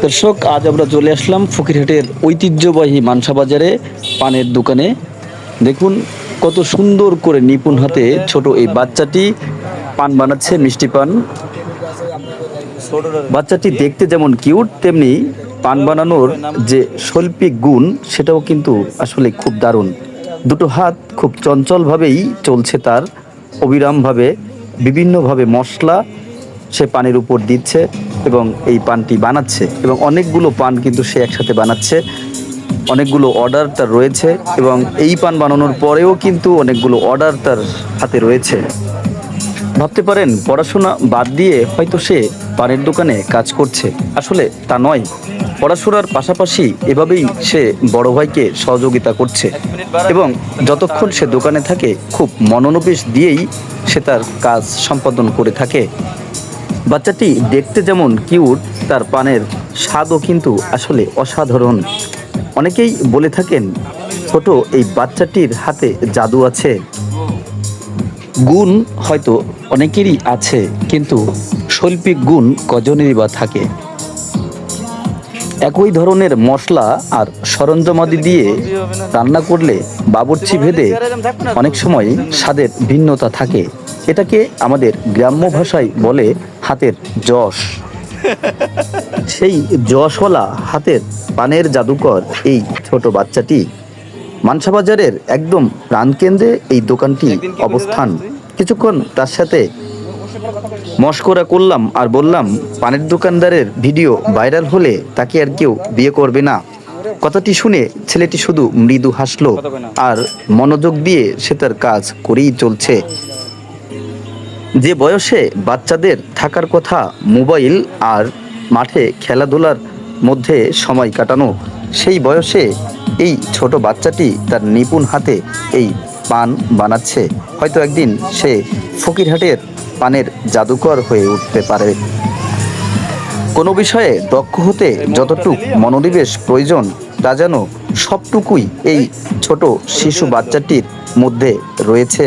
দর্শক, আজ আমরা চলে আসলাম ফকিরহাটের ঐতিহ্যবাহী মানসা বাজারে পানের দোকানে। দেখুন কত সুন্দর করে নিপুণ হাতে ছোট এই বাচ্চাটি পান বানাচ্ছে, মিষ্টি পান। বাচ্চাটি দেখতে যেমন কিউট, তেমনি পান বানানোর যে শৈল্পিক গুণ সেটাও কিন্তু আসলে খুব দারুণ। দুটো হাত খুব চঞ্চলভাবেই চলছে তার, অবিরামভাবে বিভিন্নভাবে মশলা সে পানের উপর দিচ্ছে এবং এই পানটি বানাচ্ছে, এবং অনেকগুলো পান কিন্তু সে একসাথে বানাচ্ছে। অনেকগুলো অর্ডার তার রয়েছে এবং এই পান বানানোর পরেও কিন্তু অনেকগুলো অর্ডার তার হাতে রয়েছে। ভাবতে পারেন পড়াশোনা বাদ দিয়ে হয়তো সে পানের দোকানে কাজ করছে, আসলে তা নয়। পড়াশোনার পাশাপাশি এভাবেই সে বড় ভাইকে সহযোগিতা করছে এবং যতক্ষণ সে দোকানে থাকে খুব মনোনিবেশ দিয়েই সে তার কাজ সম্পাদন করে থাকে। বাচ্চাটি দেখতে যেমন কিউট, তার পানের স্বাদও কিন্তু আসলে অসাধারণ। অনেকেই বলে থাকেন ছোট এই বাচ্চাটির হাতে জাদু আছে। গুণ হয়তো অনেকেরই আছে, কিন্তু শৈল্পিক গুণ কজনেরই বা থাকে। একই ধরনের মশলা আর সরঞ্জামাদি দিয়ে রান্না করলে বাবুর্চি ভেদে অনেক সময় স্বাদের ভিন্নতা থাকে। এটাকে আমাদের গ্রাম্য ভাষায় বলে হাতের যশ। সেই যশওয়ালা হাতের পানের জাদুকর এই ছোট বাচ্চাটি। মানসা বাজারের একদম প্রাণকেন্দ্রে এই দোকানটি অবস্থান। কিছুক্ষণ তার সাথে মশকরা করলাম আর বললাম, পানের দোকানদারের ভিডিও ভাইরাল হলে তাকে আর কেউ বিয়ে করবে না। কথাটি শুনে ছেলেটি শুধু মৃদু হাসলো আর মনোযোগ দিয়ে সে তার কাজ করেই চলছে। যে বয়সে বাচ্চাদের থাকার কথা মোবাইল আর মাঠে খেলাধুলার মধ্যে সময় কাটানো, সেই বয়সে এই ছোট বাচ্চাটি তার নিপুণ হাতে এই পান বানাচ্ছে। হয়তো একদিন সে ফকিরহাটের পানের জাদুকর হয়ে উঠতে পারে। কোনো বিষয়ে দক্ষ হতে যতটুকু মনোনিবেশ প্রয়োজন, তা যেন সবটুকুই এই ছোট শিশু বাচ্চাটির মধ্যে রয়েছে।